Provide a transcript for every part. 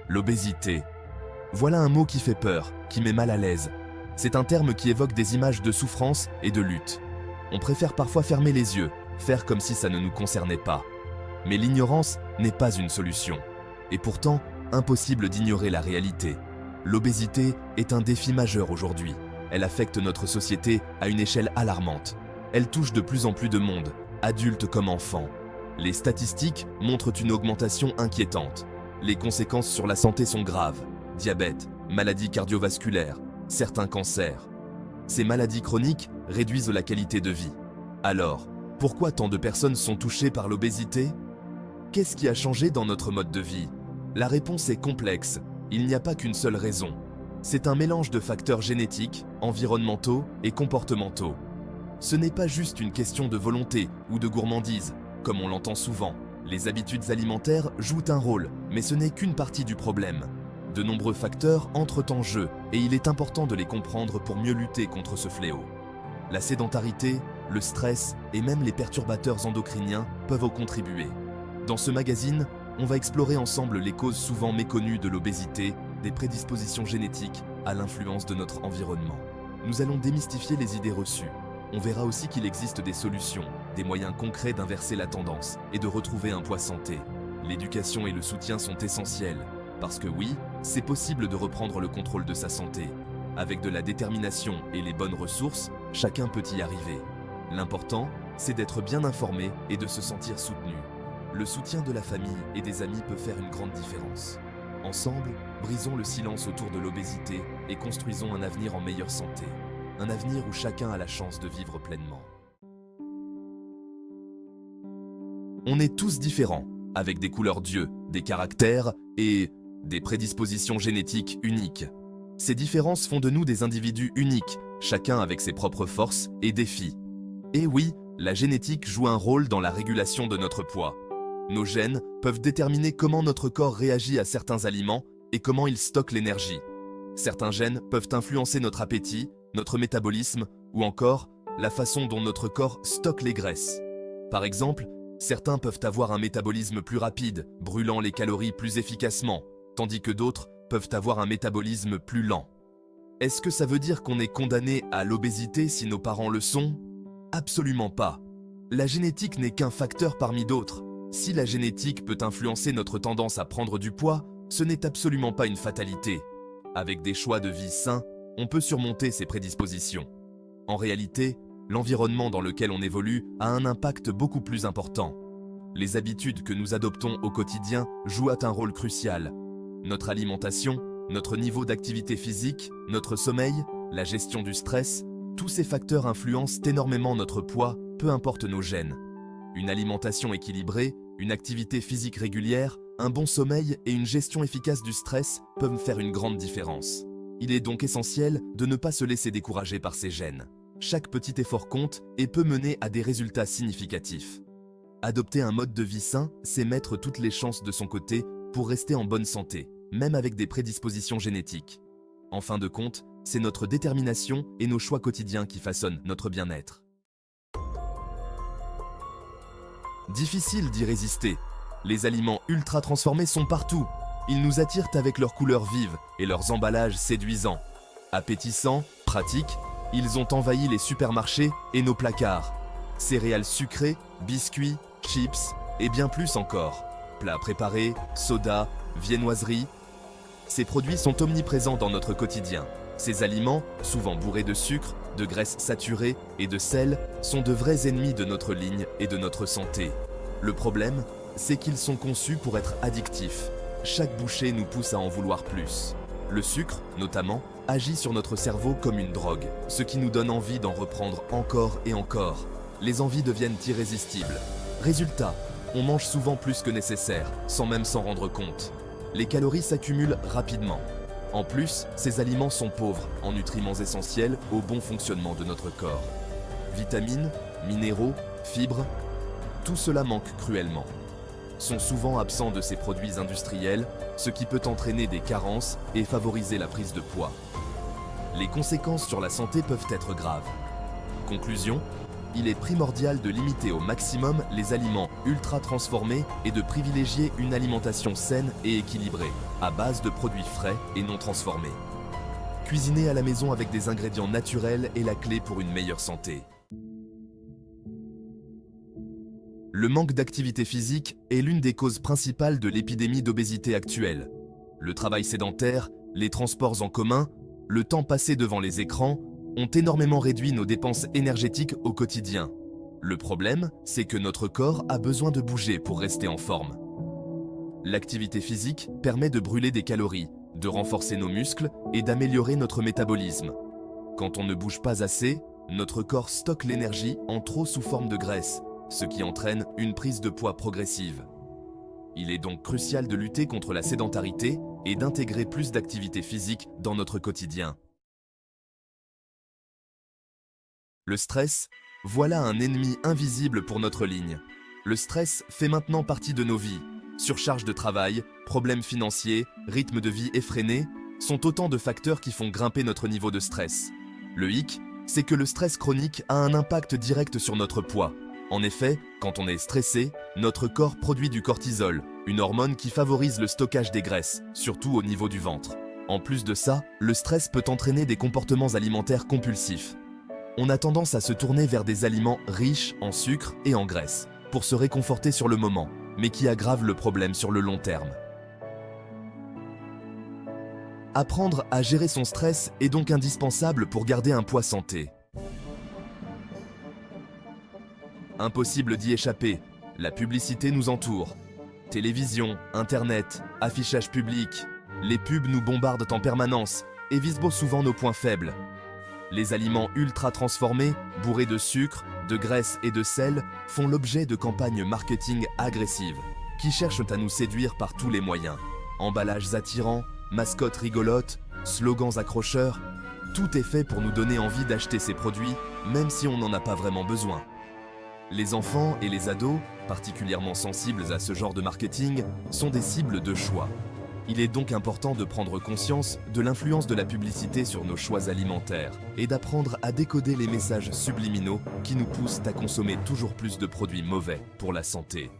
L'obésité. Voilà un mot qui fait peur, qui met mal à l'aise. C'est un terme qui évoque des images de souffrance et de lutte. On préfère parfois fermer les yeux, faire comme si ça ne nous concernait pas. Mais l'ignorance n'est pas une solution. Et pourtant, impossible d'ignorer la réalité. L'obésité est un défi majeur aujourd'hui. Elle affecte notre société à une échelle alarmante. Elle touche de plus en plus de monde, adultes comme enfants. Les statistiques montrent une augmentation inquiétante. Les conséquences sur la santé sont graves. Diabète, maladies cardiovasculaires, certains cancers. Ces maladies chroniques réduisent la qualité de vie. Alors, pourquoi tant de personnes sont touchées par l'obésité? Qu'est-ce qui a changé dans notre mode de vie? La réponse est complexe. Il n'y a pas qu'une seule raison. C'est un mélange de facteurs génétiques, environnementaux et comportementaux. Ce n'est pas juste une question de volonté ou de gourmandise, comme on l'entend souvent. Les habitudes alimentaires jouent un rôle, mais ce n'est qu'une partie du problème. De nombreux facteurs entrent en jeu et il est important de les comprendre pour mieux lutter contre ce fléau. La sédentarité, le stress et même les perturbateurs endocriniens peuvent y contribuer. Dans ce magazine, on va explorer ensemble les causes souvent méconnues de l'obésité, des prédispositions génétiques à l'influence de notre environnement. Nous allons démystifier les idées reçues. On verra aussi qu'il existe des solutions, des moyens concrets d'inverser la tendance et de retrouver un poids santé. L'éducation et le soutien sont essentiels, parce que oui, c'est possible de reprendre le contrôle de sa santé. Avec de la détermination et les bonnes ressources, chacun peut y arriver. L'important, c'est d'être bien informé et de se sentir soutenu. Le soutien de la famille et des amis peut faire une grande différence. Ensemble, brisons le silence autour de l'obésité et construisons un avenir en meilleure santé. Un avenir où chacun a la chance de vivre pleinement. On est tous différents, avec des couleurs d'yeux, des caractères et des prédispositions génétiques uniques. Ces différences font de nous des individus uniques, chacun avec ses propres forces et défis. Et oui, la génétique joue un rôle dans la régulation de notre poids. Nos gènes peuvent déterminer comment notre corps réagit à certains aliments et comment il stocke l'énergie. Certains gènes peuvent influencer notre appétit, notre métabolisme ou encore la façon dont notre corps stocke les graisses. Par exemple, certains peuvent avoir un métabolisme plus rapide, brûlant les calories plus efficacement, tandis que d'autres peuvent avoir un métabolisme plus lent. Est-ce que ça veut dire qu'on est condamné à l'obésité si nos parents le sont? Absolument pas. La génétique n'est qu'un facteur parmi d'autres. Si la génétique peut influencer notre tendance à prendre du poids, ce n'est absolument pas une fatalité. Avec des choix de vie sains, on peut surmonter ces prédispositions. En réalité, l'environnement dans lequel on évolue a un impact beaucoup plus important. Les habitudes que nous adoptons au quotidien jouent un rôle crucial. Notre alimentation, notre niveau d'activité physique, notre sommeil, la gestion du stress, tous ces facteurs influencent énormément notre poids, peu importe nos gènes. Une alimentation équilibrée, une activité physique régulière, un bon sommeil et une gestion efficace du stress peuvent faire une grande différence. Il est donc essentiel de ne pas se laisser décourager par ces gènes. Chaque petit effort compte et peut mener à des résultats significatifs. Adopter un mode de vie sain, c'est mettre toutes les chances de son côté pour rester en bonne santé, même avec des prédispositions génétiques. En fin de compte, c'est notre détermination et nos choix quotidiens qui façonnent notre bien-être. Difficile d'y résister. Les aliments ultra transformés sont partout. Ils nous attirent avec leurs couleurs vives et leurs emballages séduisants. Appétissants, pratiques, ils ont envahi les supermarchés et nos placards. Céréales sucrées, biscuits, chips et bien plus encore. Plats préparés, sodas, viennoiseries. Ces produits sont omniprésents dans notre quotidien. Ces aliments, souvent bourrés de sucre, de graisses saturées et de sel, sont de vrais ennemis de notre ligne et de notre santé. Le problème, c'est qu'ils sont conçus pour être addictifs. Chaque bouchée nous pousse à en vouloir plus. Le sucre, notamment, agit sur notre cerveau comme une drogue, ce qui nous donne envie d'en reprendre encore et encore. Les envies deviennent irrésistibles. Résultat, on mange souvent plus que nécessaire, sans même s'en rendre compte. Les calories s'accumulent rapidement. En plus, ces aliments sont pauvres en nutriments essentiels au bon fonctionnement de notre corps. Vitamines, minéraux, fibres, tout cela manque cruellement. Sont souvent absents de ces produits industriels, ce qui peut entraîner des carences et favoriser la prise de poids. Les conséquences sur la santé peuvent être graves. Conclusion, il est primordial de limiter au maximum les aliments ultra transformés et de privilégier une alimentation saine et équilibrée, à base de produits frais et non transformés. Cuisiner à la maison avec des ingrédients naturels est la clé pour une meilleure santé. Le manque d'activité physique est l'une des causes principales de l'épidémie d'obésité actuelle. Le travail sédentaire, les transports en commun, le temps passé devant les écrans ont énormément réduit nos dépenses énergétiques au quotidien. Le problème, c'est que notre corps a besoin de bouger pour rester en forme. L'activité physique permet de brûler des calories, de renforcer nos muscles et d'améliorer notre métabolisme. Quand on ne bouge pas assez, notre corps stocke l'énergie en trop sous forme de graisse, ce qui entraîne une prise de poids progressive. Il est donc crucial de lutter contre la sédentarité et d'intégrer plus d'activité physique dans notre quotidien. Le stress, voilà un ennemi invisible pour notre ligne. Le stress fait maintenant partie de nos vies. Surcharge de travail, problèmes financiers, rythme de vie effréné sont autant de facteurs qui font grimper notre niveau de stress. Le hic, c'est que le stress chronique a un impact direct sur notre poids. En effet, quand on est stressé, notre corps produit du cortisol, une hormone qui favorise le stockage des graisses, surtout au niveau du ventre. En plus de ça, le stress peut entraîner des comportements alimentaires compulsifs. On a tendance à se tourner vers des aliments riches en sucre et en graisse, pour se réconforter sur le moment, mais qui aggravent le problème sur le long terme. Apprendre à gérer son stress est donc indispensable pour garder un poids santé. Impossible d'y échapper, la publicité nous entoure. Télévision, internet, affichage public, les pubs nous bombardent en permanence et visent souvent nos points faibles. Les aliments ultra transformés, bourrés de sucre, de graisse et de sel, font l'objet de campagnes marketing agressives, qui cherchent à nous séduire par tous les moyens. Emballages attirants, mascottes rigolotes, slogans accrocheurs, tout est fait pour nous donner envie d'acheter ces produits, même si on n'en a pas vraiment besoin. Les enfants et les ados, particulièrement sensibles à ce genre de marketing, sont des cibles de choix. Il est donc important de prendre conscience de l'influence de la publicité sur nos choix alimentaires et d'apprendre à décoder les messages subliminaux qui nous poussent à consommer toujours plus de produits mauvais pour la santé.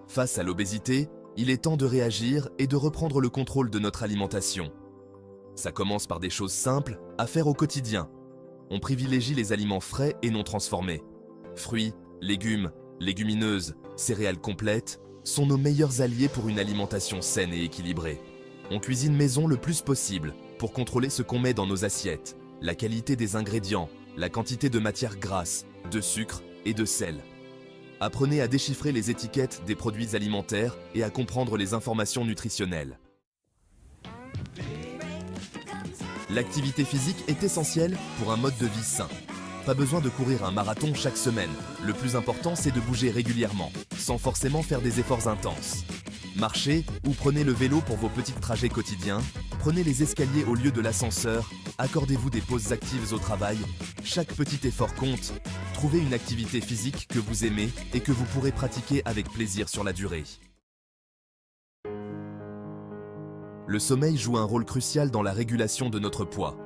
Face à l'obésité, il est temps de réagir et de reprendre le contrôle de notre alimentation. Ça commence par des choses simples à faire au quotidien. On privilégie les aliments frais et non transformés. Fruits, légumes, légumineuses, céréales complètes sont nos meilleurs alliés pour une alimentation saine et équilibrée. On cuisine maison le plus possible pour contrôler ce qu'on met dans nos assiettes, la qualité des ingrédients, la quantité de matières grasses, de sucre et de sel. Apprenez à déchiffrer les étiquettes des produits alimentaires et à comprendre les informations nutritionnelles. L'activité physique est essentielle pour un mode de vie sain. Pas besoin de courir un marathon chaque semaine. Le plus important, c'est de bouger régulièrement, sans forcément faire des efforts intenses. Marchez ou prenez le vélo pour vos petits trajets quotidiens. Prenez les escaliers au lieu de l'ascenseur. Accordez-vous des pauses actives au travail. Chaque petit effort compte. Trouvez une activité physique que vous aimez et que vous pourrez pratiquer avec plaisir sur la durée. Le sommeil joue un rôle crucial dans la régulation de notre poids.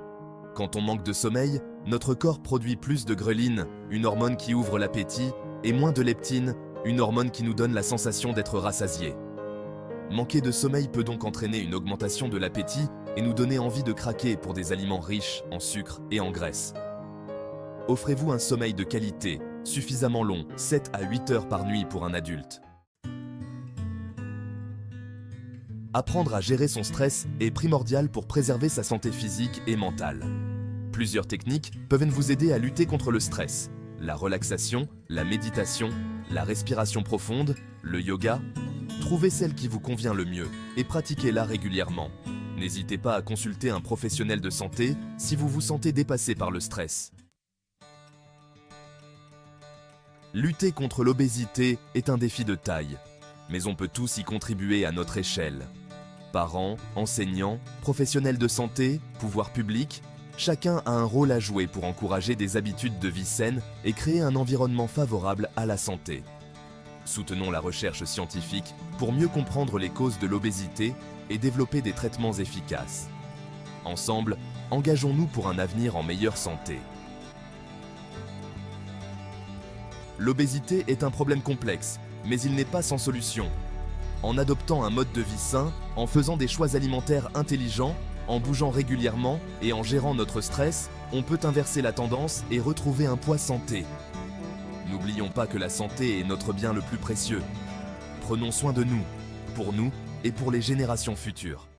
Quand on manque de sommeil, notre corps produit plus de ghrelin, une hormone qui ouvre l'appétit, et moins de leptine, une hormone qui nous donne la sensation d'être rassasié. Manquer de sommeil peut donc entraîner une augmentation de l'appétit et nous donner envie de craquer pour des aliments riches en sucre et en graisse. Offrez-vous un sommeil de qualité, suffisamment long, 7 à 8 heures par nuit pour un adulte. Apprendre à gérer son stress est primordial pour préserver sa santé physique et mentale. Plusieurs techniques peuvent vous aider à lutter contre le stress. La relaxation, la méditation, la respiration profonde, le yoga. Trouvez celle qui vous convient le mieux et pratiquez-la régulièrement. N'hésitez pas à consulter un professionnel de santé si vous vous sentez dépassé par le stress. Lutter contre l'obésité est un défi de taille, mais on peut tous y contribuer à notre échelle. Parents, enseignants, professionnels de santé, pouvoirs publics, chacun a un rôle à jouer pour encourager des habitudes de vie saines et créer un environnement favorable à la santé. Soutenons la recherche scientifique pour mieux comprendre les causes de l'obésité et développer des traitements efficaces. Ensemble, engageons-nous pour un avenir en meilleure santé. L'obésité est un problème complexe, mais il n'est pas sans solution. En adoptant un mode de vie sain, en faisant des choix alimentaires intelligents, en bougeant régulièrement et en gérant notre stress, on peut inverser la tendance et retrouver un poids santé. N'oublions pas que la santé est notre bien le plus précieux. Prenons soin de nous, pour nous et pour les générations futures.